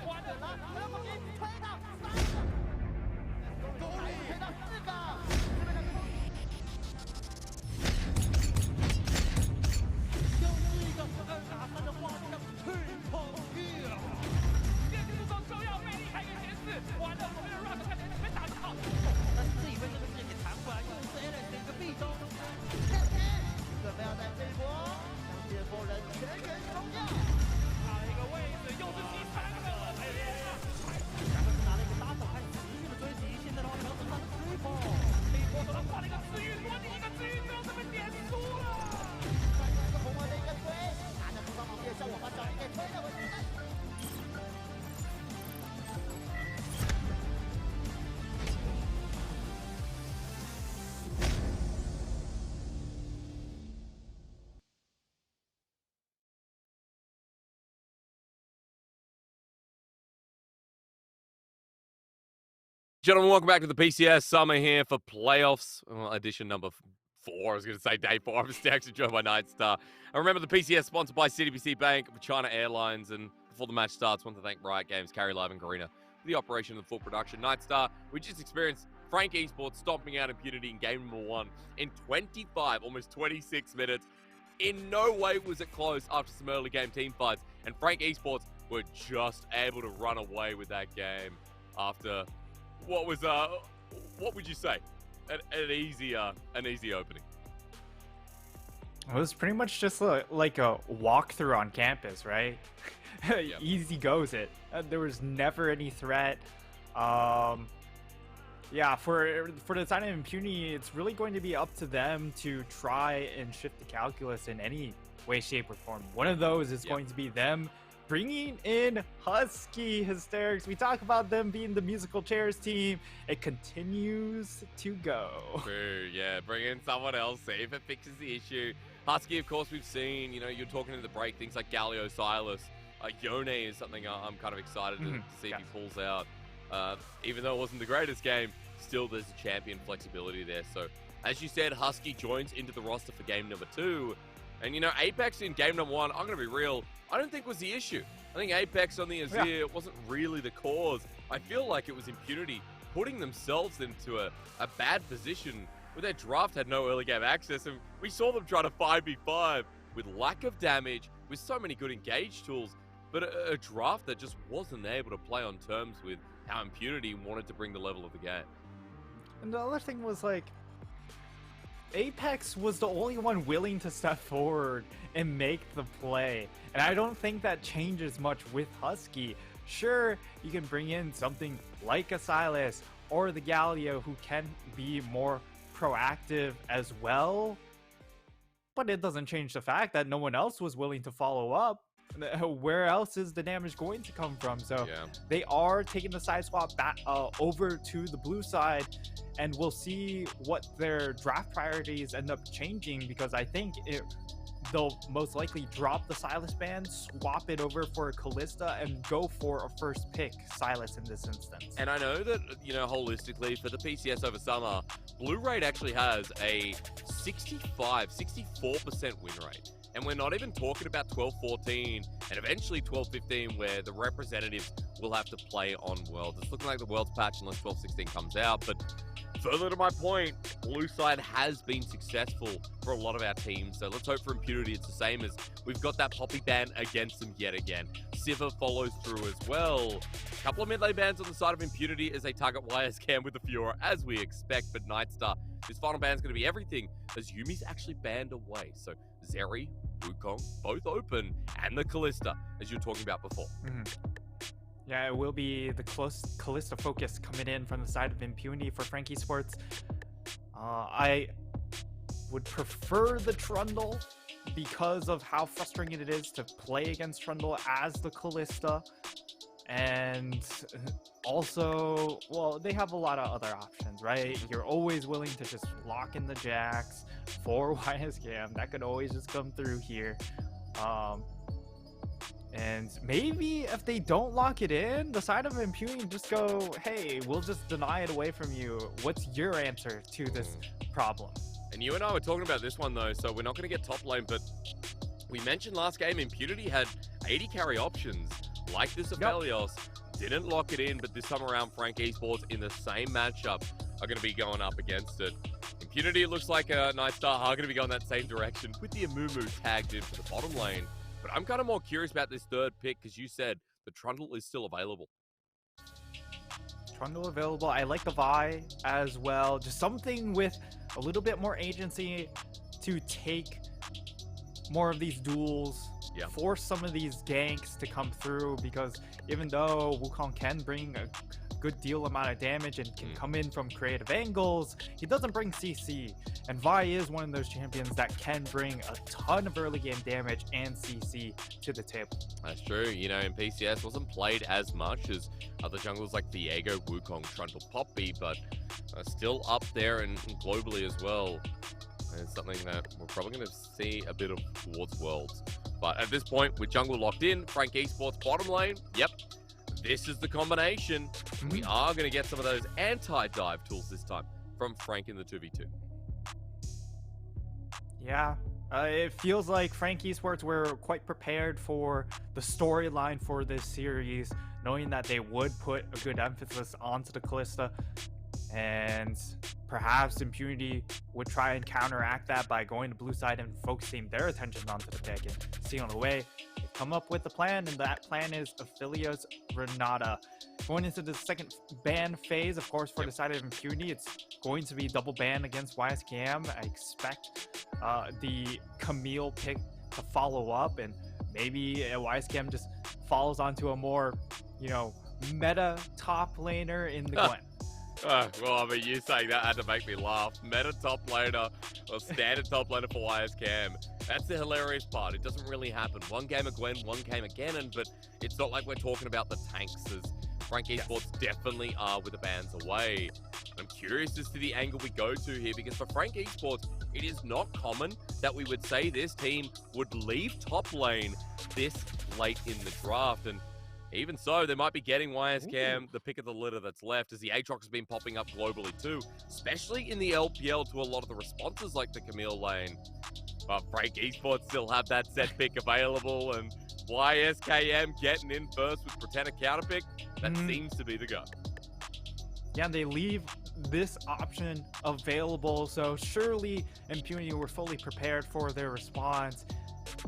完了，来不及推到3个，推到4个，又是一个2打3的画面，去碰玉了。电子助攻就要被离开一个前4，完了，后面的 Rock 看起来被打得好。但是自己被这个视野给弹回来，又是 Alex 的一个壁咚，准备要在这一波将这波人全员冲掉。差了一个位置，又是第3个，哎呀！然后是拿了一个拉手，开始持续的追击。现在的话，要是他的 triple， 这一波手上换了一个治愈，多你一个治愈之后就被点输了。再来一个红丸的一个推，拿着出方旁边的效果把小林给推了回去。Gentlemen, welcome back to the PCS Summer here for playoffs, edition number 4. I was going to say day 4. I'm Stacks, joined by Nightstar. And remember, the PCS sponsored by CTBC Bank, China Airlines. And before the match starts, I want to thank Riot Games, Carry Live, and Garena for the operation of the full production. Nightstar, we just experienced Frank Esports stomping out Impunity in game number 1 in 25, almost 26 minutes. In no way was it close after some early game team fights. And Frank Esports were just able to run away with that game after what was what would you say, an easy opening? It was pretty much just like a walkthrough on campus, right? Yep. Easy goes it. There was never any threat. Yeah, for the side of Impunity, it's really going to be up to them to try and shift the calculus in any way, shape, or form. One of those is going to be them bringing in Husky Hysterics. We talk about them being the musical chairs team. It continues to go. True, yeah. Bring in someone else, see if it fixes the issue. Husky, of course, we've seen, you know, you're talking in the break, things like Galio, Silas. Yone is something I'm kind of excited to see if he pulls out. Even though it wasn't the greatest game, still there's a champion flexibility there. So, as you said, Husky joins into the roster for game number 2. And, you know, Apex in game number 1, I'm going to be real, I don't think was the issue. I think Apex on the Azir wasn't really the cause. I feel like it was Impunity putting themselves into a bad position where their draft had no early game access. And we saw them try to 5v5 with lack of damage, with so many good engage tools, but a draft that just wasn't able to play on terms with how Impunity wanted to bring the level of the game. And the other thing was, like, Apex was the only one willing to step forward and make the play. And I don't think that changes much with Husky. Sure, you can bring in something like a Silas or the Galio who can be more proactive as well. But it doesn't change the fact that no one else was willing to follow up. Where else is the damage going to come from? So they are taking the side swap back over to the blue side, and we'll see what their draft priorities end up changing, because I think they'll most likely drop the Silas ban, swap it over for a Callista, and go for a first pick Silas in this instance. And I know that, you know, holistically for the PCS over summer, Blue Raid actually has a 64% win rate. And we're not even talking about 12-14 and eventually 12-15 where the representatives will have to play on Worlds. It's looking like the Worlds patch unless 12-16 comes out. But further to my point, Blue side has been successful for a lot of our teams. So let's hope for Impunity it's the same, as we've got that Poppy ban against them yet again. Siva follows through as well. A couple of mid-lane bans on the side of Impunity as they target YS Cam with the Fiora, as we expect. But Nightstar, his final ban is going to be everything, as Yumi's actually banned away. So Zeri, Wukong, both open, and the Callista, as you were talking about before. Yeah, it will be the Callista focus coming in from the side of Impunity for Frank Esports. I would prefer the Trundle because of how frustrating it is to play against Trundle as the Callista. And also, well, they have a lot of other options, right? You're always willing to just lock in the Jax for YSCam. That could always just come through here. And maybe if they don't lock it in, the side of Impunity just go, hey, we'll just deny it away from you. What's your answer to this problem? And you and I were talking about this one, though, so we're not going to get top lane, but we mentioned last game Impunity had 80 carry options like this Aphelios, didn't lock it in, but this time around, Frank Esports in the same matchup are going to be going up against it. Impunity, it looks like Nightstar are going to be going that same direction with the Amumu tagged in for the bottom lane. But I'm kind of more curious about this third pick because you said the Trundle is still available. Trundle available. I like the Vi as well. Just something with a little bit more agency to take more of these duels, force some of these ganks to come through, because even though Wukong can bring a good deal amount of damage and can come in from creative angles, he doesn't bring CC, and Vi is one of those champions that can bring a ton of early game damage and CC to the table. That's true. You know, in PCS wasn't played as much as other jungles like Viego, Wukong, Trundle, Poppy, but still up there and globally as well. And it's something that we're probably going to see a bit of towards Worlds. But at this point, with jungle locked in, Frank Esports bottom lane, this is the combination. We are going to get some of those anti-dive tools this time from Frank in the 2v2. Yeah, it feels like Frank Esports were quite prepared for the storyline for this series, knowing that they would put a good emphasis onto the Kalista, and perhaps Impunity would try and counteract that by going to blue side and focusing their attention onto the pick and sealing away. They've come up with a plan, and that plan is Aphelios Renata. Going into the second ban phase, of course, for the side of Impunity, it's going to be double ban against YSKM. I expect the Camille pick to follow up, and maybe YSKM just falls onto a more, meta top laner in the Gwen. Well, I mean, you saying that had to make me laugh. Meta top laner or standard top laner for YSKM. That's the hilarious part. It doesn't really happen. One game of Gwen, one game of Ganon, but it's not like we're talking about the tanks as Frank Esports definitely are with the bans away. I'm curious as to the angle we go to here, because for Frank Esports, it is not common that we would say this team would leave top lane this late in the draft. And even so, they might be getting YSKM the pick of the litter that's left, as the Aatrox has been popping up globally too, especially in the LPL to a lot of the responses like the Camille lane. But Frank Esports still have that set pick available, and YSKM getting in first with Pretender counter pick, that seems to be the go. Yeah, they leave this option available, so surely Impunity were fully prepared for their response,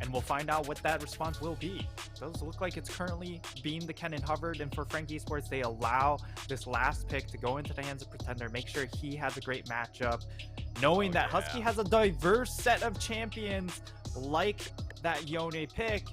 and we'll find out what that response will be. It does look like it's currently being the Kennen Hubbard, and for Frank Esports, they allow this last pick to go into the hands of Pretender, make sure he has a great matchup, knowing that Husky has a diverse set of champions like that Yone pick,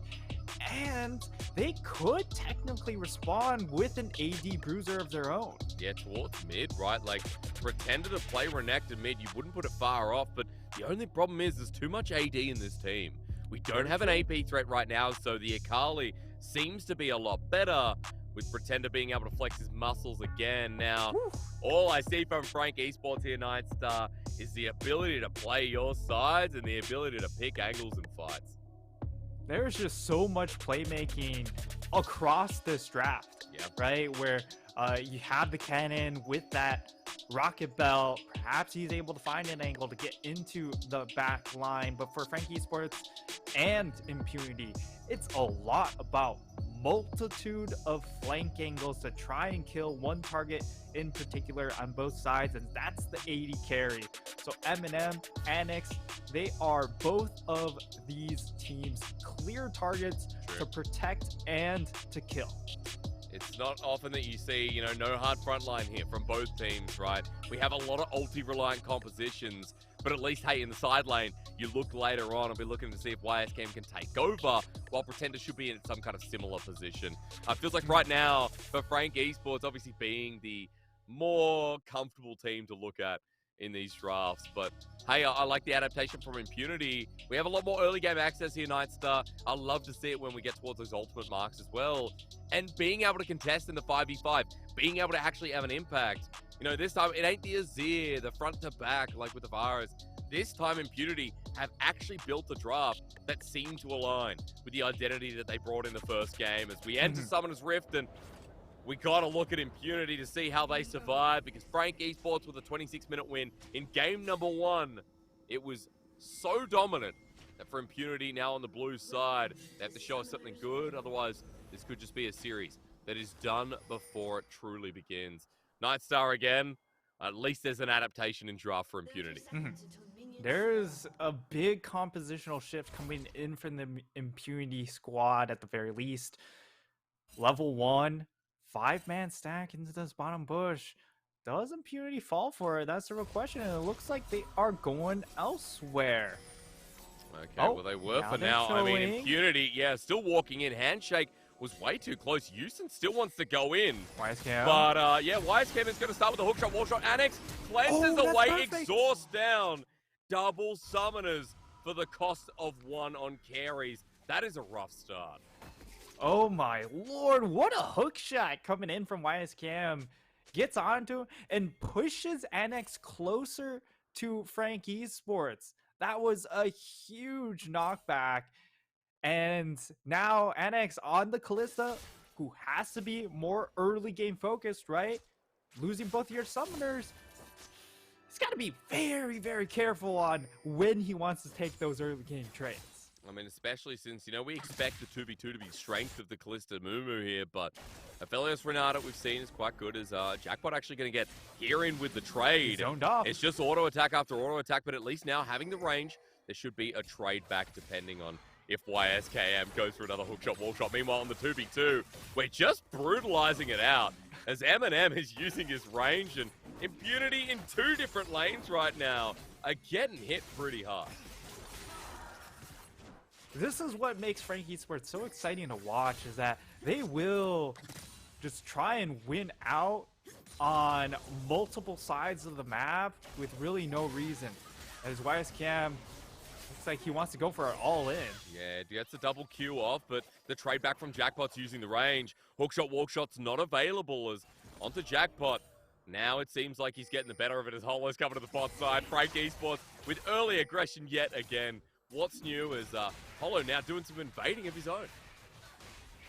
and they could technically respond with an AD bruiser of their own. Yeah, towards mid, right? Like, Pretender to play Renekton mid, you wouldn't put it far off, but the only problem is there's too much AD in this team. We don't have an AP threat right now, so the Akali seems to be a lot better, with Pretender being able to flex his muscles again. Now, all I see from Frank Esports here, Nightstar, is the ability to play your sides and the ability to pick angles and fights. There's just so much playmaking across this draft, right? Where you have the cannon with that rocket belt. Perhaps he's able to find an angle to get into the back line. But for Frank Esports and Impunity, it's a lot about multitude of flank angles to try and kill one target in particular on both sides, and that's the 80 carry. So Eminem, Annex, they are both of these teams' clear targets to protect and to kill. It's not often that you see, no hard front line here from both teams, right? We have a lot of ulti-reliant compositions, but at least, hey, in the side lane, you look later on and be looking to see if YSKM can take over, while Pretender should be in some kind of similar position. It feels like right now, for Frank Esports, obviously being the more comfortable team to look at in these drafts. But hey, I like the adaptation from Impunity. We have a lot more early game access here, Nightstar. I love to see it when we get towards those ultimate marks as well. And being able to contest in the 5v5, being able to actually have an impact. This time it ain't the Azir, the front to back like with the Virus. This time Impunity have actually built a draft that seemed to align with the identity that they brought in the first game as we enter Summoner's Rift, and we got to look at Impunity to see how they survive, because Frank Esports with a 26-minute win in game number 1. It was so dominant that for Impunity now on the blue side, they have to show us something good. Otherwise, this could just be a series that is done before it truly begins. Nightstar again. At least there's an adaptation in draft for Impunity. There's a big compositional shift coming in from the Impunity squad at the very least. Level 1, 5-man stack into this bottom bush. Does Impunity fall for it? That's the real question, and it looks like they are going elsewhere. Okay, well they were for now. I mean, Impunity, yeah, still walking in. Handshake was way too close. Houston still wants to go in. Wisecam. But, yeah, Wisecam is going to start with a hook shot, wall shot. Annex cleanses away, perfect. exhaust down. Double summoners for the cost of 1 on carries. That is a rough start. Oh my lord, what a hook shot coming in from Wisecam. Gets onto him and pushes Annex closer to Frank Esports. That was a huge knockback. And now Annex on the Kalista, who has to be more early game focused, right? Losing both your summoners. He's got to be very, very careful on when he wants to take those early game trades. I mean, especially since, you know, we expect the 2v2 to be strength of the Kalista Mumu here, but Aphelios Renata we've seen is quite good. Is Jackpot actually going to get here in with the trade? Zoned off. It's just auto attack after auto attack, but at least now having the range, there should be a trade back depending on if YSKM goes for another hookshot, wall shot. Meanwhile, on the 2v2, we're just brutalizing it out as Eminem is using his range, and Impunity in 2 different lanes right now are getting hit pretty hard. This is what makes Frank Esports so exciting to watch, is that they will just try and win out on multiple sides of the map with really no reason. As Wisecam looks like he wants to go for it all in. Yeah, gets a double Q off, but the trade back from Jackpot's using the range. Hookshot, walkshot's not available as onto Jackpot. Now it seems like he's getting the better of it as Holo's coming to the bot side. Frank Esports with early aggression yet again. What's new is Holo now doing some invading of his own.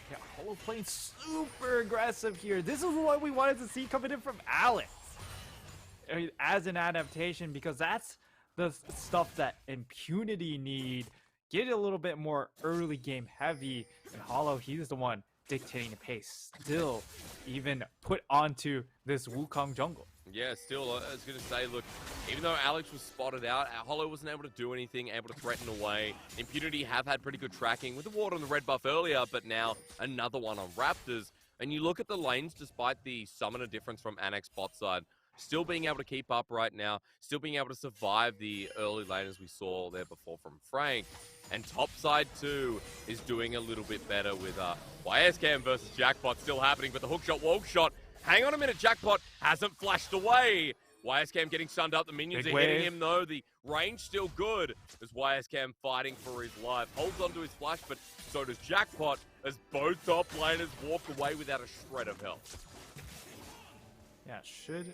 Yeah, Holo playing super aggressive here. This is what we wanted to see coming in from Alex as an adaptation, because that's the stuff that Impunity need. Get a little bit more early game heavy, and Holo, he's the one dictating the pace. Still, even put onto this Wukong jungle. Yeah, still, I was going to say, look, even though Alex was spotted out, Holo wasn't able to do anything, able to threaten away. Impunity have had pretty good tracking with the ward on the red buff earlier, but now another one on Raptors. And you look at the lanes, despite the summoner difference from Annex bot side, still being able to keep up right now, still being able to survive the early lane as we saw there before from Frank. And top side too is doing a little bit better with YSKM versus Jackpot still happening, but the hookshot, wall shot. Hang on a minute, Jackpot hasn't flashed away. YSKM getting stunned up. The minions are hitting him, though. The range still good as YSKM fighting for his life. Holds onto his flash, but so does Jackpot as both top laners walk away without a shred of health. Yeah, should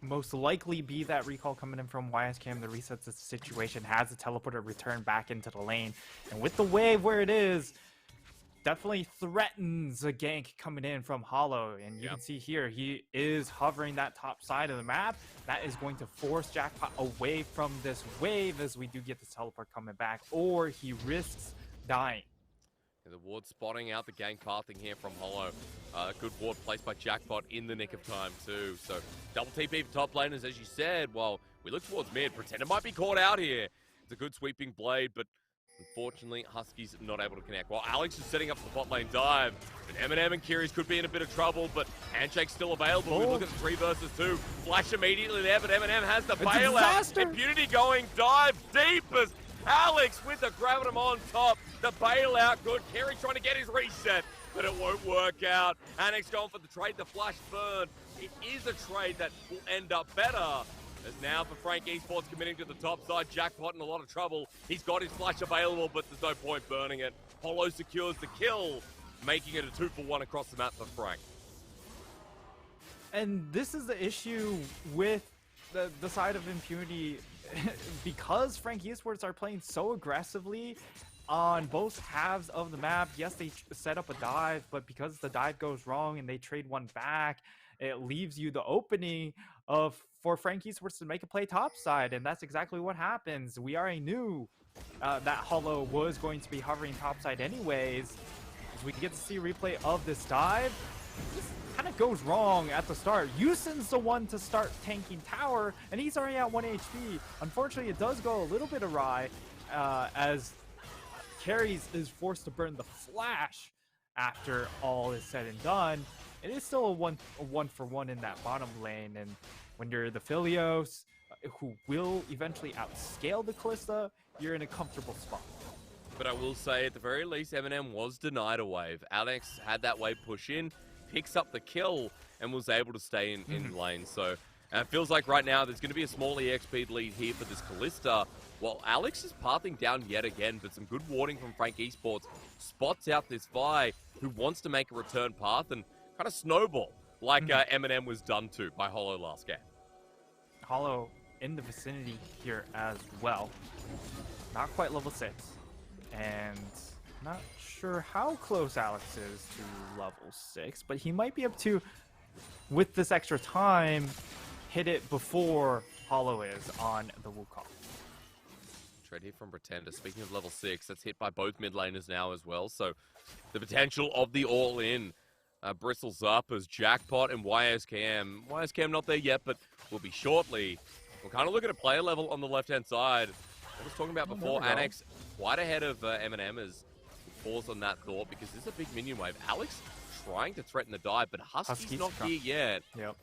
most likely be that recall coming in from YSKM that resets the situation, has the teleporter return back into the lane. And with the wave where it is, definitely threatens a gank coming in from Holo. And you can see here, he is hovering that top side of the map. That is going to force Jackpot away from this wave as we do get this teleport coming back, or he risks dying. The ward spotting out the gank pathing here from Holo. Good ward placed by Jackpot in the nick of time too. So double TP for top laners, as you said. While we look towards mid, Pretender might be caught out here. It's a good sweeping blade, but unfortunately, Husky's not able to connect. While Alex is setting up the bot lane dive, but Eminem and Kiri's could be in a bit of trouble, but Handshake's still available. We look at the 3 versus 2. Flash immediately there, but Eminem has the bailout. Impunity going dive deep as Alex with the Gravitum on top. The bailout good. Kiri trying to get his reset, but it won't work out. Annex going for the trade, the flash burn. It is a trade that will end up better. As now for Frank Esports committing to the top side, Jackpot in a lot of trouble. He's got his flash available, but there's no point burning it. Holo secures the kill, making it a 2-for-1 across the map for Frank. And this is the issue with the side of Impunity. Because Frank Esports are playing so aggressively on both halves of the map. Yes, they set up a dive, but because the dive goes wrong and they trade one back, it leaves you the opening for Frank Esports to make a play topside, and that's exactly what happens. We are a new that Hollow was going to be hovering topside anyways. As we get to see a replay of this dive, this kind of goes wrong at the start. Yusin's the one to start tanking tower, and he's already at 1 HP. Unfortunately, it does go a little bit awry as Carries is forced to burn the flash after all is said and done. It is still a one for one in that bottom lane, and when you're the Philios, who will eventually outscale the Kalista, you're in a comfortable spot. But I will say, at the very least, Eminem was denied a wave. Alex had that wave push in, picks up the kill, and was able to stay in lane. So it feels like right now there's going to be a small EXP lead here for this Kalista. Well, Alex is pathing down yet again, but some good warning from Frank Esports spots out this Vi who wants to make a return path and kind of snowball like Eminem was done to by Hollow last game. Hollow in the vicinity here as well. Not quite level 6. And not sure how close Alex is to level 6, but he might be up to, with this extra time, hit it before Hollow is on the Wukong. Trade here from Pretender. Speaking of level 6, that's hit by both mid laners now as well. So the potential of the all-in bristles up as Jackpot and YSKM. YSKM not there yet, but will be shortly. We're kind of looking at player level on the left-hand side. I was talking about before, Annex quite ahead of Eminem as we pause on that thought because this is a big minion wave. Alex trying to threaten the dive, but Husky's not here yet. Yep.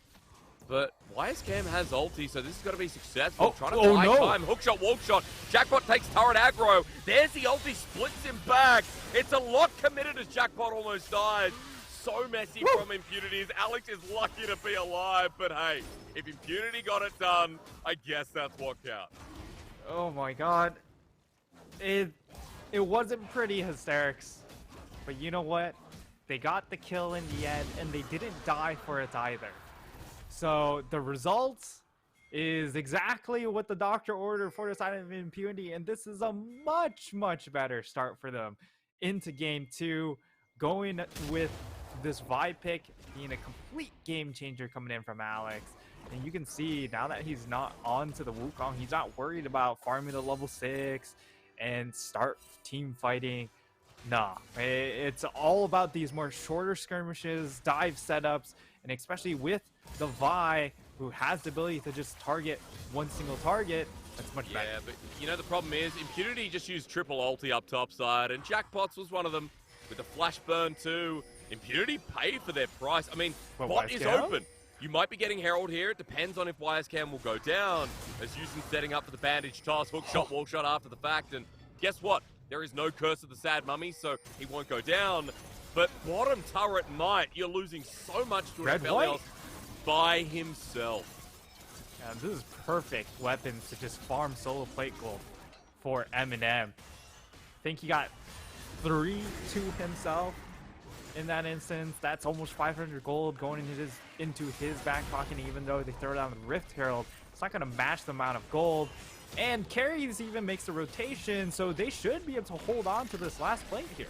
But YSKM has ulti, so this has got to be successful. Oh, Trying to buy time. Hookshot, walkshot. Jackpot takes turret aggro. There's the ulti, splits him back. It's a lot committed as Jackpot almost dies. So messy from Impunity. Alex is lucky to be alive, but hey, if Impunity got it done, I guess that's what counts. Oh my god. It wasn't pretty, Hysterics. But you know what? They got the kill in the end, and they didn't die for it either. So the result is exactly what the doctor ordered for the side of Impunity, and this is a much, much better start for them into game 2, going with this Vi pick being a complete game changer coming in from Alex. And you can see now that he's not on to the Wukong, he's not worried about farming to level 6 and start team fighting. Nah, it's all about these more shorter skirmishes, dive setups, and especially with the Vi, who has the ability to just target one single target, that's much better. Yeah, but you know the problem is, Impunity just used triple ulti up top side, and Jackpots was one of them with a flash burn too. Impunity paid for their price. I mean, bot is open. You might be getting Herald here. It depends on if YSCam will go down, as Yusin setting up for the bandage toss, hook shot, wall shot after the fact, and guess what? There is no curse of the sad mummy, so he won't go down. But bottom turret might. You're losing so much to Rebellios by himself. Yeah, this is perfect weapons to just farm solo plate gold for Eminem. I think he got 3 to himself in that instance. That's almost 500 gold going into his back pocket, even though they throw down the Rift Herald. It's not going to match the amount of gold. And Carries even makes the rotation, so they should be able to hold on to this last plate here.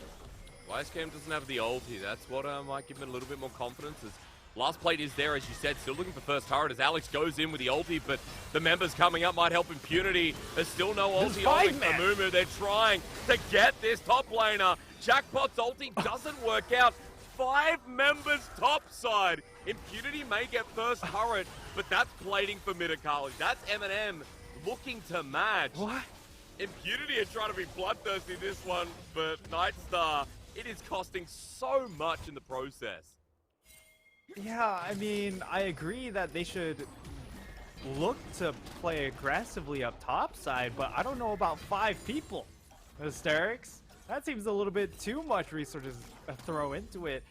YSCam doesn't have the ulti. That's what might give him a little bit more confidence. As last plate is there, as you said, still looking for first turret as Alex goes in with the ulti, but the members coming up might help Impunity. There's still no ulti on Mumu. They're trying to get this top laner. Jackpot's ulti doesn't work out. 5 members topside. Impunity may get first turret, but that's plating for Midakali. That's Eminem looking to match. What? Impunity are trying to be bloodthirsty this one, but Nightstar, it is costing so much in the process. Yeah, I mean, I agree that they should look to play aggressively up top side, but I don't know about 5 people. Hysterics. That seems a little bit too much resources to throw into it.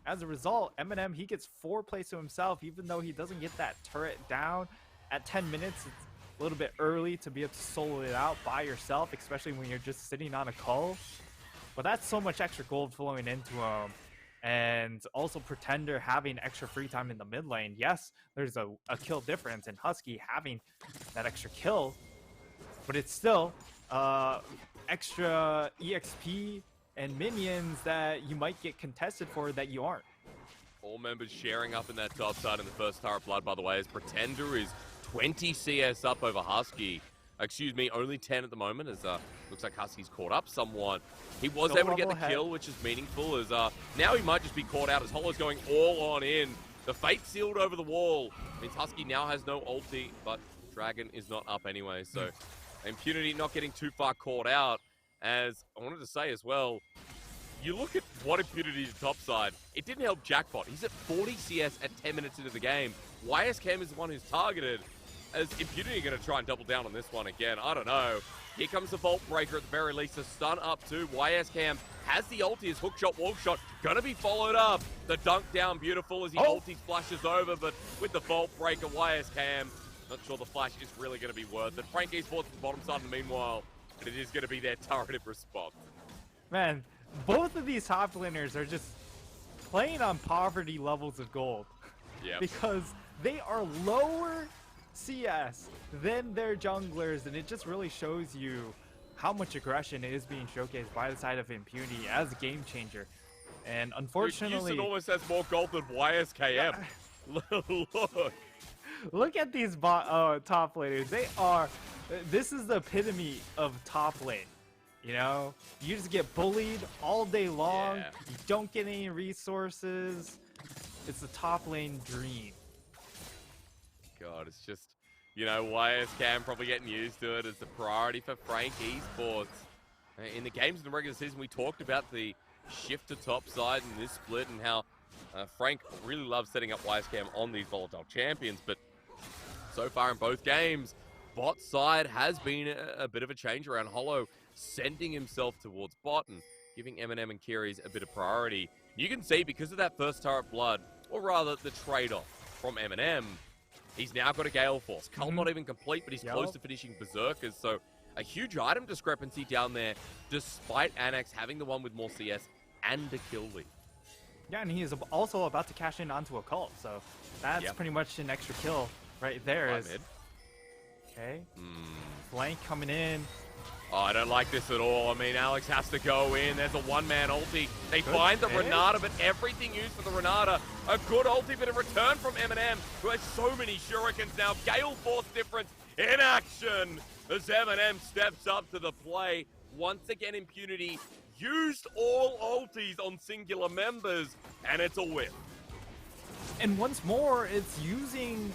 As a result, Eminem, he gets 4 plays to himself, even though he doesn't get that turret down at 10 minutes. It's a little bit early to be able to solo it out by yourself, especially when you're just sitting on a cull. But that's so much extra gold flowing into him. And also Pretender having extra free time in the mid lane. Yes, there's a kill difference in Husky having that extra kill, but it's still extra EXP and minions that you might get contested for that you aren't. All members sharing up in that top side in the first turret blood, by the way, as Pretender is 20 CS up over Husky. Excuse me, only 10 at the moment, as looks like Husky's caught up somewhat. He was Still able to get the level kill, which is meaningful, as now he might just be caught out as Hollow's going all on in. The fate sealed over the wall means Husky now has no ulti, but Dragon is not up anyway, so Impunity not getting too far caught out. As I wanted to say as well, you look at what Impunity did topside, it didn't help Jackpot. He's at 40 CS at 10 minutes into the game. YSCam is the one who's targeted. As Impunity going to try and double down on this one again. I don't know. Here comes the Vault Breaker at the very least. A stun up too. YSCam has the ulti. His hook shot, wall shot. Going to be followed up. The dunk down beautiful as he ulti flashes over. But with the Vault Breaker, YSCam, not sure the flash is really going to be worth it. Frank Esports at the bottom side in the meanwhile. But it is going to be their turreted response. Man, both of these top laners are just playing on poverty levels of gold. Yeah. Because they are lower CS than their junglers, and it just really shows you how much aggression is being showcased by the side of Impunity as a game changer. And unfortunately, Houston almost has more gold than YSKM. Look at these top laners. They are. This is the epitome of top lane. You know, you just get bullied all day long. Yeah. You don't get any resources. It's the top lane dream. God, it's just, you know, YSCam probably getting used to it as the priority for Frank Esports. In the games in the regular season, we talked about the shift to top side in this split and how Frank really loves setting up YSCam on these volatile champions, but so far in both games, bot side has been a bit of a change around. Hollow sending himself towards bot and giving Eminem and Kiri's a bit of priority. You can see because of that first turret blood, or rather the trade-off from Eminem, he's now got a Gale Force. Cull not even complete, but he's close to finishing Berserkers. So a huge item discrepancy down there, despite Anax having the one with more CS and a kill lead. Yeah, and he is also about to cash in onto a cult, so that's pretty much an extra kill right there. Okay. Flank coming in. Oh, I don't like this at all. I mean, Alex has to go in. There's a one-man ulti. They find the Renata, but everything used for the Renata. A good ulti, but a return from Eminem, who has so many shurikens now. Gale Force difference in action as Eminem steps up to the play. Once again, Impunity used all ultis on singular members, and it's a whip. And once more, it's using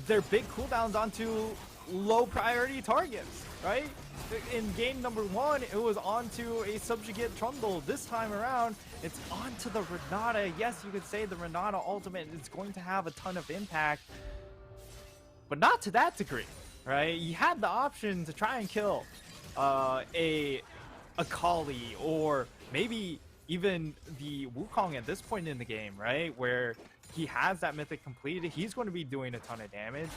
their big cooldowns onto low-priority targets, right? In game number 1, it was onto a subjugate Trundle. This time around, it's onto the Renata. Yes, you could say the Renata ultimate is going to have a ton of impact, but not to that degree, right? You had the option to try and kill a Akali, or maybe even the Wukong at this point in the game, right? Where he has that mythic completed, he's going to be doing a ton of damage.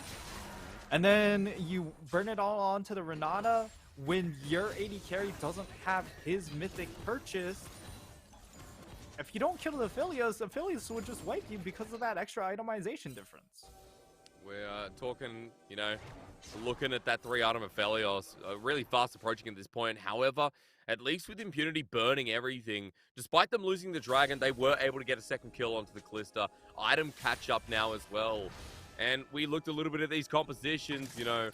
And then you burn it all onto the Renata when your AD carry doesn't have his mythic purchased. If you don't kill the Aphelios would just wipe you because of that extra itemization difference. We're talking, you know, looking at that 3-item Aphelios, really fast approaching at this point. However, at least with Impunity burning everything, despite them losing the Dragon, they were able to get a second kill onto the Callista. Item catch up now as well. And we looked a little bit at these compositions, you know,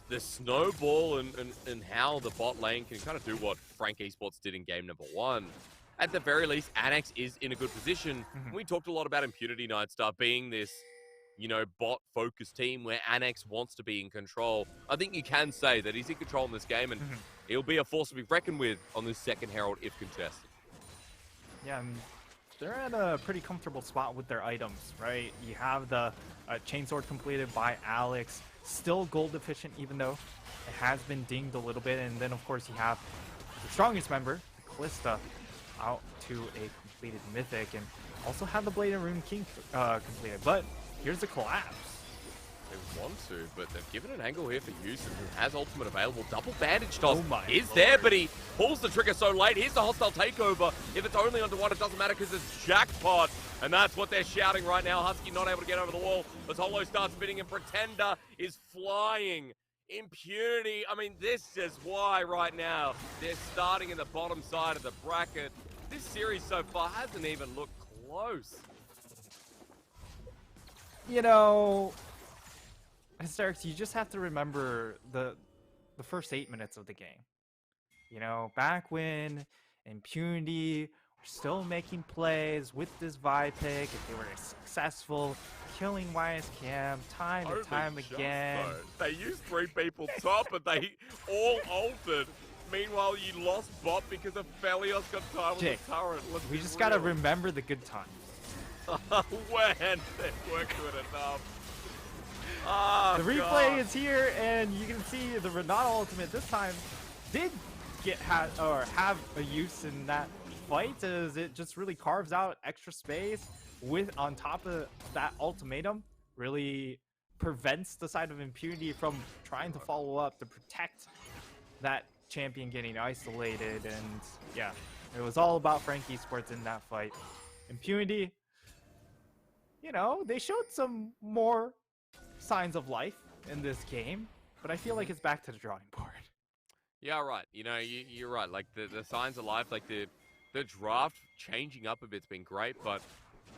the snowball and how the bot lane can kind of do what Frank Esports did in game number 1. At the very least, Anax is in a good position. We talked a lot about Impunity Nightstar being this, you know, bot-focused team where Anax wants to be in control. I think you can say that he's in control in this game, and he'll be a force to be reckoned with on this second Herald if contested. Yeah, they're at a pretty comfortable spot with their items, right? You have the Chainsword completed by Alex, still gold deficient even though it has been dinged a little bit, and then of course you have the strongest member, the Callista, out to a completed mythic, and also have the Blade and Rune King completed. But here's the collapse. They want to, but they've given an angle here for Houston, who has ultimate available. Double bandage toss is there, but he pulls the trigger so late. Here's the hostile takeover. If it's only onto one, it doesn't matter because it's Jackpot. And that's what they're shouting right now. Husky not able to get over the wall as Hollow starts spinning, and Pretender is flying. Impunity, I mean, this is why right now they're starting in the bottom side of the bracket. This series so far hasn't even looked close. You know, Hysterics, you just have to remember the first 8 minutes of the game. You know, back when Impunity were still making plays with this Vi pick, if they were successful, killing YSCam time and time again. They used 3 people top, and they all altered. Meanwhile, you lost bot because of Felios got tied with the turret. We just gotta remember the good times. When they've worked to it enough. The replay is here, and you can see the Renata ultimate this time did have a use in that fight, as it just really carves out extra space with on top of that ultimatum. Really prevents the side of Impunity from trying to follow up to protect that champion getting isolated. And yeah, it was all about Frank Esports in that fight. Impunity, you know, they showed some more signs of life in this game, but I feel like it's back to the drawing board. Yeah, right. You know, you're right. Like, the signs of life, like the draft changing up a bit's been great, but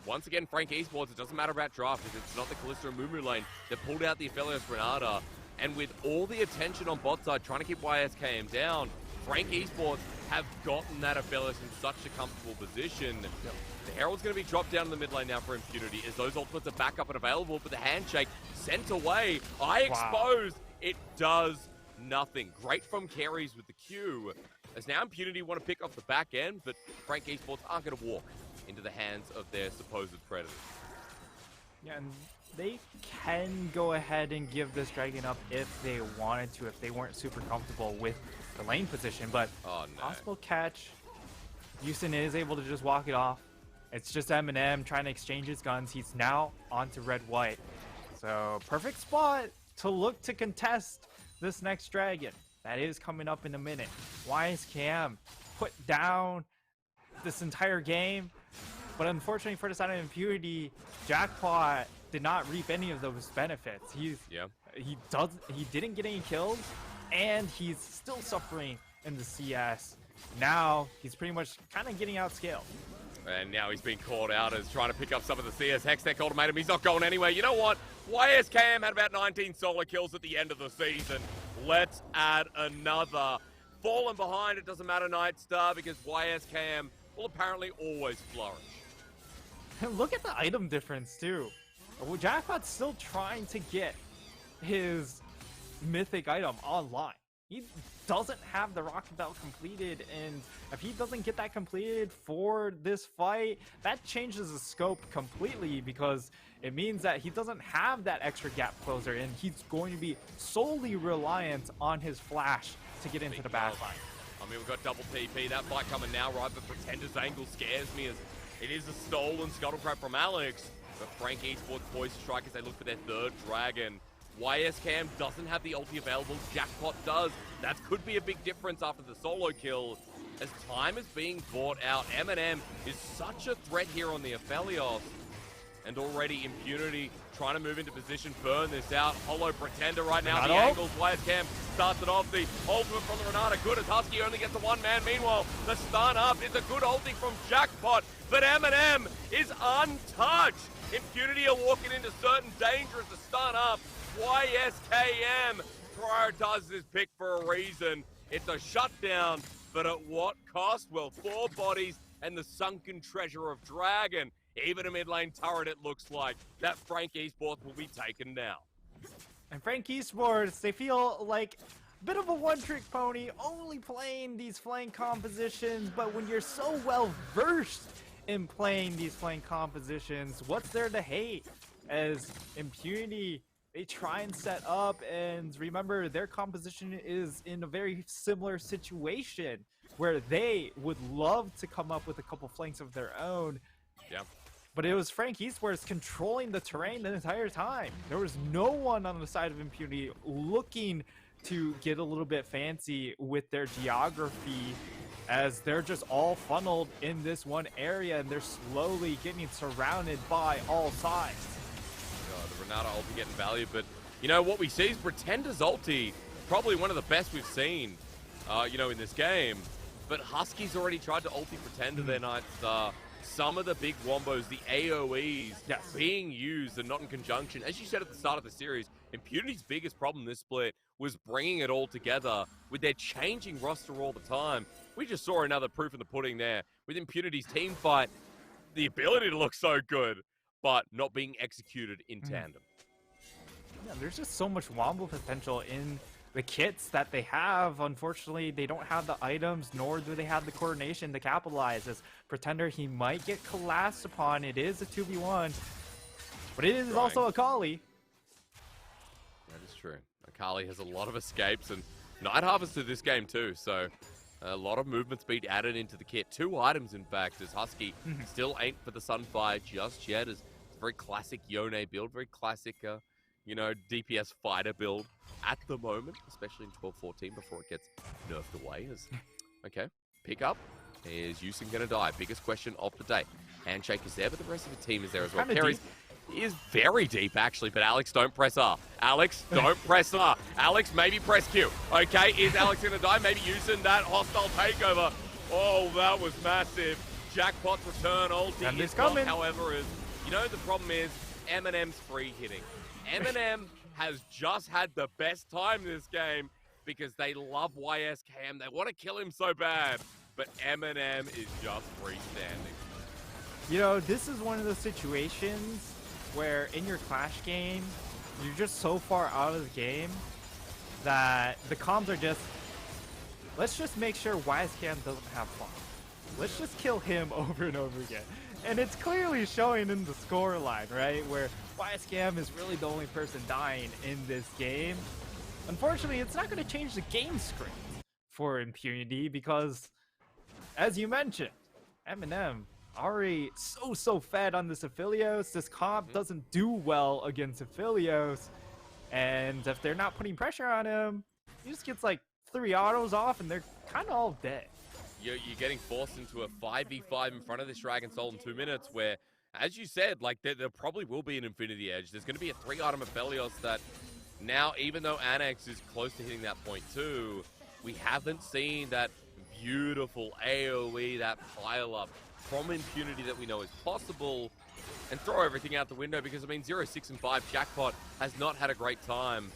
once again, Frank Esports, it doesn't matter about draft, because it's not the Callisto Mumu lane. They pulled out the Aphelios Renata, and with all the attention on bot side trying to keep YSKM down, Frank Esports have gotten that Aphelios in such a comfortable position. Yep. The Herald's going to be dropped down in the mid lane now for Impunity, as those ultimates are back up and available, but the handshake sent away. Exposed. It does nothing. Great from Carries with the Q, as now Impunity want to pick off the back end, but Frank Esports aren't going to walk into the hands of their supposed predators. Yeah, and they can go ahead and give this Dragon up if they wanted to, if they weren't super comfortable with the lane position, but possible catch. Houston is able to just walk it off. It's just Eminem trying to exchange his guns. He's now onto red-white. So perfect spot to look to contest this next Dragon. That is coming up in a minute. YSCam put down this entire game, but unfortunately for the side of Impunity, Jackpot did not reap any of those benefits. He didn't get any kills, and he's still suffering in the CS. Now he's pretty much kind of getting outscaled. And now he's being called out as trying to pick up some of the CS Hextech ultimatum. He's not going anywhere. You know what? YSKM had about 19 solo kills at the end of the season. Let's add another. Fallen behind, it doesn't matter, Nightstar, because YSKM will apparently always flourish. And look at the item difference, too. Jackpot's still trying to get his mythic item online. He doesn't have the Rocket Belt completed, and if he doesn't get that completed for this fight, that changes the scope completely, because it means that he doesn't have that extra gap closer, and he's going to be solely reliant on his flash to get into the backline. I mean, we've got double TP. That fight coming now, right? But Pretender's angle scares me, as it is a stolen Scuttlecrab from Alex. But Frank Esports poised to strike as they look for their third Dragon. YSCam doesn't have the ulti available, Jackpot does. That could be a big difference after the solo kill, as time is being bought out. Eminem is such a threat here on the Aphelios, and already Impunity trying to move into position, burn this out. Hollow Pretender right now, the angles. YSCam starts it off, the ultimate from the Renata, good as Husky only gets a one-man. Meanwhile, the stun up is a good ulti from Jackpot, but Eminem is untouched. Impunity are walking into certain danger as the stun up. YSKM prioritizes his pick for a reason. It's a shutdown, but at what cost? Well, 4 bodies and the sunken treasure of Dragon. Even a mid lane turret, it looks like. That Frank Esports will be taken now. And Frank Esports, they feel like a bit of a one-trick pony, only playing these flank compositions, but when you're so well versed in playing these flank compositions, what's there to hate? As Impunity, they try and set up, and remember, their composition is in a very similar situation where they would love to come up with a couple flanks of their own. Yeah. But it was Frank Esports controlling the terrain the entire time. There was no one on the side of Impunity looking to get a little bit fancy with their geography, as they're just all funneled in this one area, and they're slowly getting surrounded by all sides. The Renata ulti getting value, but you know what we see is Pretender's ulti, probably one of the best we've seen, you know, in this game. But Husky's already tried to ulti Pretender their Nightstar. some of the big wombos, the AoEs, Yes. being used and not in conjunction. As you said at the start of the series, Impunity's biggest problem this split was bringing it all together with their changing roster all the time. We just saw another proof in the pudding there. With Impunity's team fight, the ability to look so good, but not being executed in tandem. Yeah, there's just so much wombo potential in the kits that they have. Unfortunately, they don't have the items, nor do they have the coordination to capitalize. As Pretender, he might get collapsed upon. It is a 2v1, but it is also Akali. That is true. Akali has a lot of escapes, and Night Harvester this game too, so a lot of movement speed added into the kit. 2 items, in fact, as Husky still ain't for the Sunfire just yet. It's a very classic Yone build, very classic, you know, DPS fighter build at the moment, especially in 12-14 before it gets nerfed away. Okay, pick up. Is Yusin going to die? Biggest question of the day. Handshake is there, but the rest of the team is there as well. Kerry's is very deep, actually, but Alex, don't press R. Alex, don't press R. Alex, maybe press Q. Okay, is Alex going to die? Maybe using that hostile takeover. Oh, that was massive. Jackpot's return, ulti is coming. However, you know, the problem is Eminem's free hitting. Eminem has just had the best time this game because they love YSKM. They want to kill him so bad, but Eminem is just freestanding. You know, this is one of those situations where in your Clash game, you're just so far out of the game that the comms are just, let's just make sure YSKM doesn't have fun. Let's just kill him over and over again. And it's clearly showing in the score line, right? Where YSKM is really the only person dying in this game. Unfortunately, it's not going to change the game script for Impunity because, as you mentioned, Eminem already so fed on this Aphelios. This comp doesn't do well against Aphelios. And if they're not putting pressure on him, he just gets like 3 autos off and they're kind of all dead. You're getting forced into a 5v5 in front of this Dragon Soul in 2 minutes where, as you said, like there probably will be an Infinity Edge. There's going to be a 3-item Aphelios that now, even though Annex is close to hitting that point too, we haven't seen that beautiful AoE, that pile-up from Impunity that we know is possible, and throw everything out the window because, I mean, 0, 6, and 5 Jackpot has not had a great time.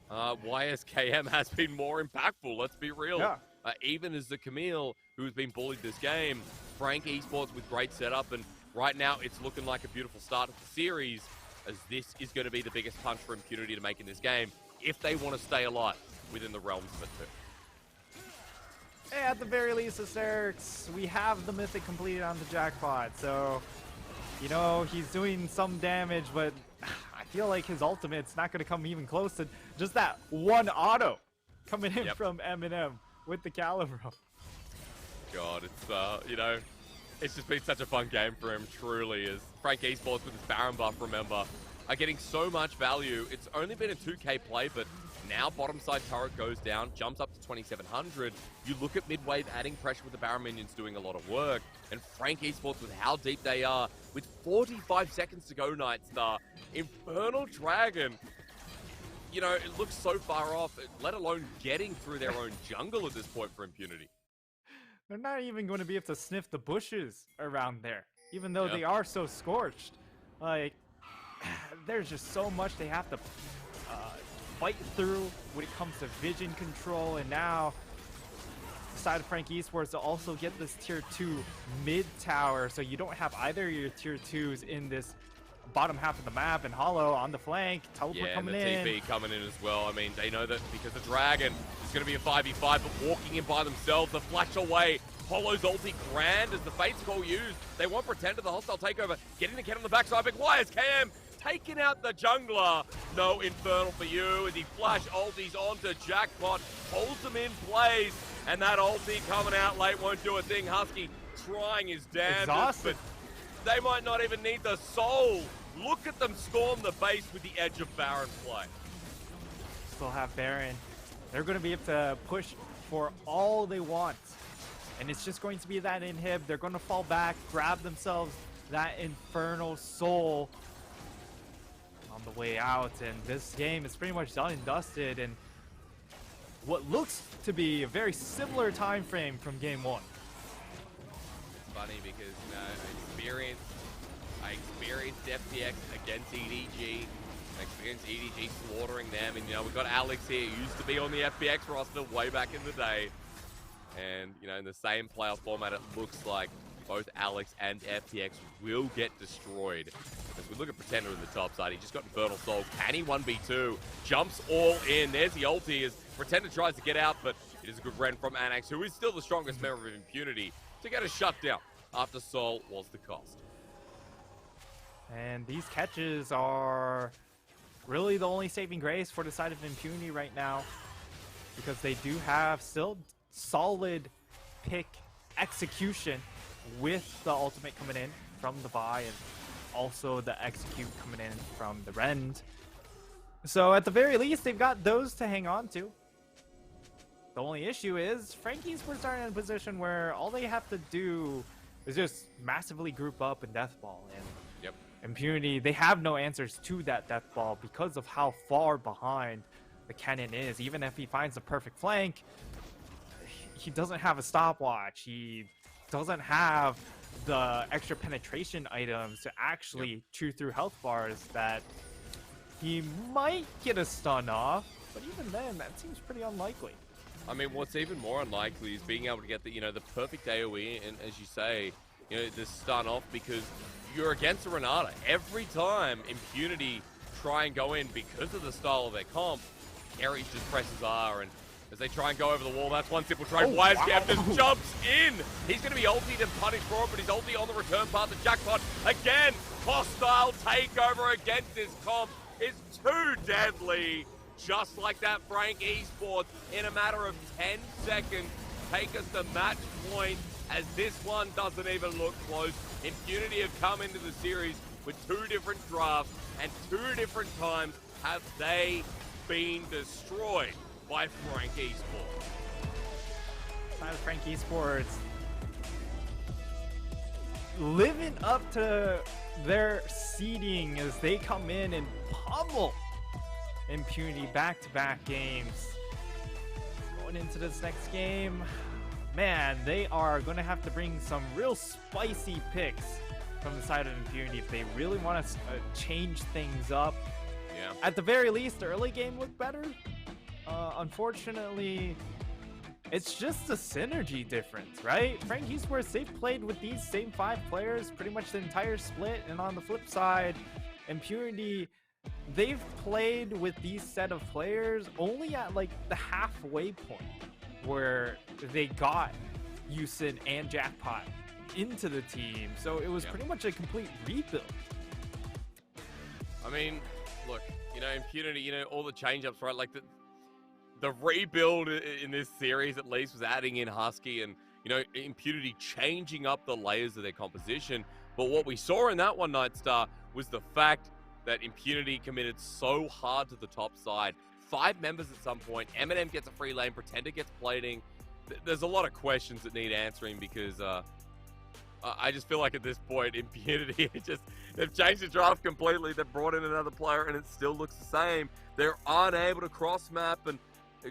YSKM has been more impactful, let's be real. Yeah. Even as the Camille, who's been bullied this game, Frank Esports with great setup, and right now it's looking like a beautiful start of the series, as this is going to be the biggest punch for Impunity to make in this game, if they want to stay alive within the realms of it too. At the very least, Asterix, we have the Mythic completed on the Jackpot, so, you know, he's doing some damage, but I feel like his ultimate's not going to come even close to just that one auto coming in from Eminem with the Calibro. God, it's, you know, it's just been such a fun game for him, truly is. Frank Esports with his Baron buff, remember, are getting so much value. It's only been a 2k play, but now bottom side turret goes down, jumps up to 2700. You look at mid-wave adding pressure with the Baron minions doing a lot of work, and Frank Esports with how deep they are, with 45 seconds to go, Nightstar, Infernal Dragon, you know, it looks so far off, let alone getting through their own jungle at this point for Impunity. They're not even going to be able to sniff the bushes around there, even though they are so scorched. Like, there's just so much they have to fight through when it comes to vision control, and now the side of Frank Esports to also get this tier 2 mid tower, so you don't have either of your tier 2s in this bottom half of the map, and Hollow on the flank, teleport coming in. Yeah, and the TP coming in as well. I mean, they know that because the Dragon is going to be a 5v5, but walking in by themselves, the flash away, Hollow's ulti grand as the Fate's Call used. They want Pretender, the hostile takeover, getting the Ken on the backside, but YSKM taking out the jungler. No Infernal for you as he flash ultis onto Jackpot, holds them in place, and that ulti coming out late won't do a thing. Husky trying his damnedest, but they might not even need the soul. Look at them storm the base with the edge of Baron play. Still have Baron. They're going to be able to push for all they want. And it's just going to be that inhib. They're going to fall back, grab themselves that Infernal Soul on the way out. And this game is pretty much done and dusted. And what looks to be a very similar time frame from game 1. funny because, you know, I experienced FTX against EDG. I experienced EDG slaughtering them. And, you know, we've got Alex here, who used to be on the FPX roster way back in the day. And, you know, in the same playoff format, it looks like both Alex and FTX will get destroyed. As we look at Pretender in the top side, he just got Infernal Soul. Can he 1v2? Jumps all in. There's the ulti as Pretender tries to get out, but it is a good run from Anax, who is still the strongest member of Impunity, to get a shutdown after Soul was the cost. And these catches are really the only saving grace for the side of Impunity right now, because they do have still solid pick execution with the ultimate coming in from the Vi and also the execute coming in from the Rend. So at the very least, they've got those to hang on to. The only issue is Frankie's were starting in a position where all they have to do is just massively group up in Deathball. And yep. Impunity, they have no answers to that Deathball because of how far behind the cannon is. Even if he finds the perfect flank, he doesn't have a stopwatch. He doesn't have the extra penetration items to actually chew through health bars that he might get a stun off, but even then, that seems pretty unlikely. I mean, what's even more unlikely is being able to get the, you know, the perfect AoE, and as you say, you know, the stun off, because you're against a Renata. Every time Impunity try and go in because of the style of their comp, Ares just presses R, and as they try and go over the wall, that's one simple trade. Wisecap just jumps in. He's going to be ultied and punished for it, but he's ulti on the return path to Jackpot. Again, hostile takeover against this comp is too deadly. Just like that, Frank Esports, in a matter of 10 seconds, take us to match point, as this one doesn't even look close. Impunity have come into the series with 2 different drafts, and 2 different times have they been destroyed by Frank Esports. Side of Frank Esports living up to their seeding as they come in and pummel Impunity back-to-back games. Going into this next game, man, they are going to have to bring some real spicy picks from the side of Impunity if they really want to change things up. Yeah. At the very least, the early game looked better. Unfortunately, it's just a synergy difference, right? Frank Esports, they've played with these same 5 players pretty much the entire split, and on the flip side, Impunity, they've played with these set of players only at like the halfway point where they got Yusin and Jackpot into the team, so it was pretty much a complete rebuild. I mean, look, you know, Impunity, you know, all the change-ups, right? Like the rebuild in this series, at least, was adding in Husky and, you know, Impunity changing up the layers of their composition. But what we saw in that one, Nightstar, was the fact that Impunity committed so hard to the top side. 5 members at some point. Eminem gets a free lane. Pretender gets plating. There's a lot of questions that need answering, because I just feel like at this point, Impunity, they've changed the draft completely. They've brought in another player, and it still looks the same. They're unable to cross-map and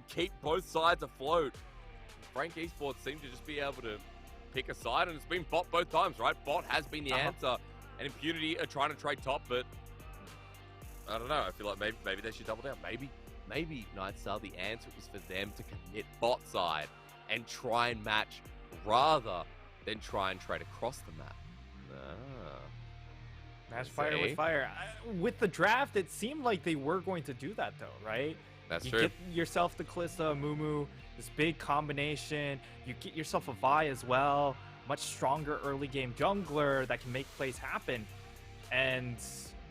keep both sides afloat. Frank Esports seem to just be able to pick a side, and it's been bot both times, right? Bot has been the answer, and Impunity are trying to trade top, but I don't know. I feel like maybe they should double down. Maybe Nightstar, the answer is for them to commit bot side and try and match rather than try and trade across the map. Match fire with fire. With the draft, it seemed like they were going to do that, though, right? That's you true. Get yourself the Kalista, Mumu, this big combination. You get yourself a Vi as well. Much stronger early game jungler that can make plays happen. And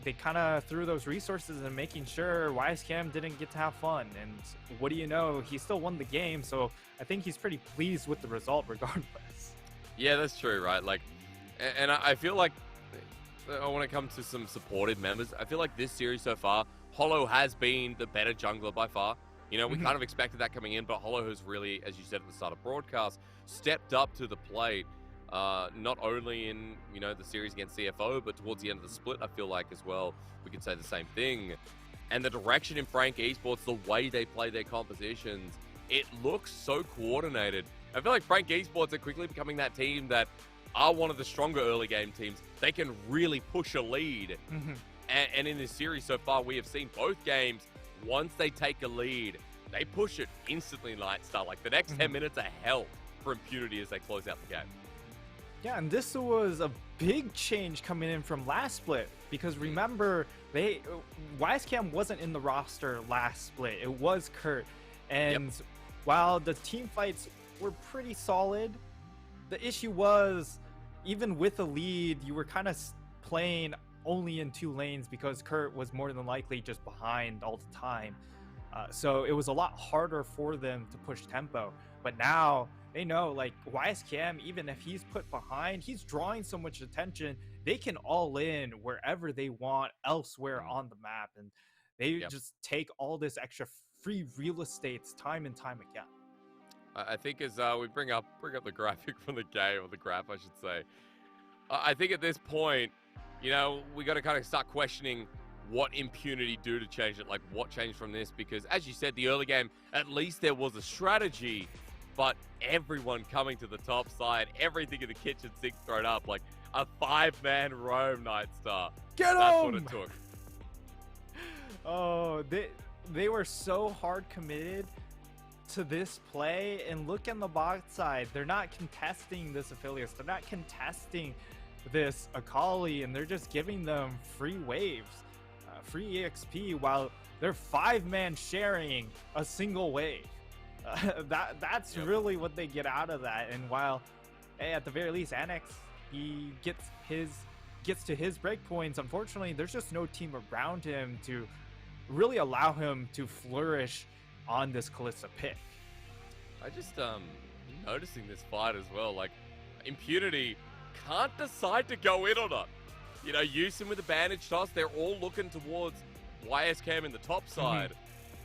they kind of threw those resources in making sure Wisecam didn't get to have fun. And what do you know? He still won the game, so I think he's pretty pleased with the result regardless. Yeah, that's true, right? Like, and I feel like when it comes to some supportive members, I feel like this series so far, Hollow has been the better jungler by far. You know, we kind of expected that coming in, but Hollow has really, as you said at the start of broadcast, stepped up to the plate. Not only in, you know, the series against CFO, but towards the end of the split, I feel like as well, we could say the same thing. And the direction in Frank Esports, the way they play their compositions, it looks so coordinated. I feel like Frank Esports are quickly becoming that team that are one of the stronger early game teams. They can really push a lead. And in this series so far, we have seen both games, once they take a lead, they push it instantly, Nightstar. Like, the next 10 minutes are hell for Impunity as they close out the game. Yeah, and this was a big change coming in from last split, because remember, WiseCam wasn't in the roster last split. It was Kurt. And while the team fights were pretty solid, the issue was, even with a lead, you were kind of playing only in 2 lanes because Kurt was more than likely just behind all the time. So it was a lot harder for them to push tempo. But now they know, like, WiseCam, even if he's put behind, he's drawing so much attention, they can all in wherever they want elsewhere on the map. And they just take all this extra free real estate time and time again. I think as we bring up the graphic from the game, or the graph, I should say, I think at this point, you know, we got to kind of start questioning what Impunity do to change it. Like, what changed from this? Because, as you said, the early game, at least there was a strategy, but everyone coming to the top side, everything in the kitchen sink thrown up, like a 5-man roam, Nightstar. Get him! That's what it took. Oh, they were so hard committed to this play, and look on the box side, they're not contesting this Affiliates, they're not contesting this Akali, and they're just giving them free waves, free EXP, while they're 5-man sharing a single wave. That's really what they get out of that. And while, hey, at the very least, Annex, he gets to his breakpoints, unfortunately there's just no team around him to really allow him to flourish on this Kalista pick. I just noticing this fight as well, like, Impunity can't decide to go in or not. You know, Houston with the bandage toss, they're all looking towards YSCam in the top side.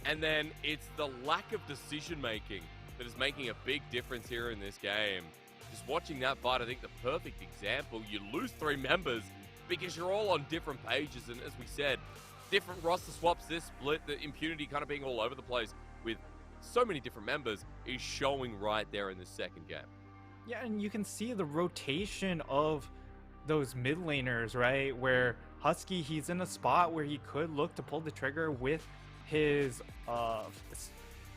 And then it's the lack of decision making that is making a big difference here in this game. Just watching that fight, I think the perfect example, you lose 3 members because you're all on different pages, and as we said, different roster swaps this split, the Impunity kind of being all over the place with so many different members is showing right there in the second game. Yeah, and you can see the rotation of those mid laners, right? Where Husky, he's in a spot where he could look to pull the trigger with his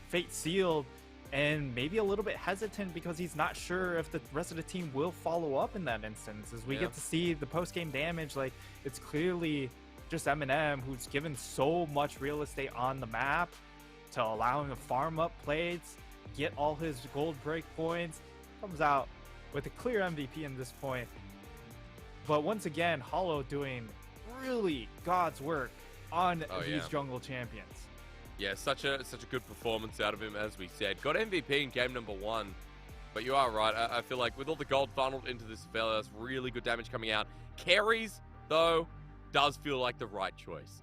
Fate sealed, and maybe a little bit hesitant because he's not sure if the rest of the team will follow up in that instance. As we get to see the post-game damage, like, it's clearly just Eminem who's given so much real estate on the map to allow him to farm up plates, get all his gold break points, comes out with a clear MVP in this point. But once again, Hollow doing really God's work on these jungle champions. Yeah, such a good performance out of him, as we said. Got MVP in game number 1, but you are right. I feel like with all the gold funneled into this fella, that's really good damage coming out. Carries, though, does feel like the right choice.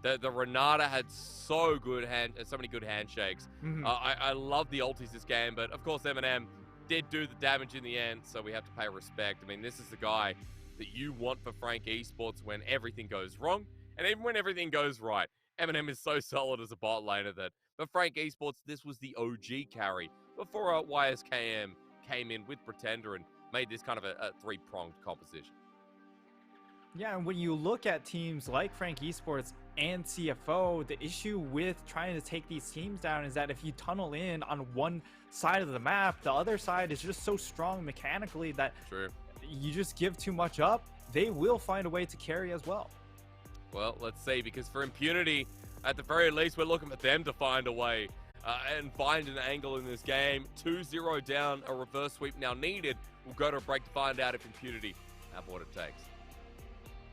The Renata had so many good handshakes. I love the ultis this game, but of course Eminem did do the damage in the end, so we have to pay respect. I mean, this is the guy that you want for Frank Esports when everything goes wrong, and even when everything goes right. Eminem is so solid as a bot laner that for Frank Esports, this was the OG carry before YSKM came in with Pretender and made this kind of a 3-pronged composition. Yeah, and when you look at teams like Frank Esports and CFO, the issue with trying to take these teams down is that if you tunnel in on one side of the map, the other side is just so strong mechanically that you just give too much up, they will find a way to carry as well. Well, let's see, because for Impunity, at the very least, we're looking for them to find a way and find an angle in this game. 2-0 down, a reverse sweep now needed. We'll go to a break to find out if Impunity have what it takes.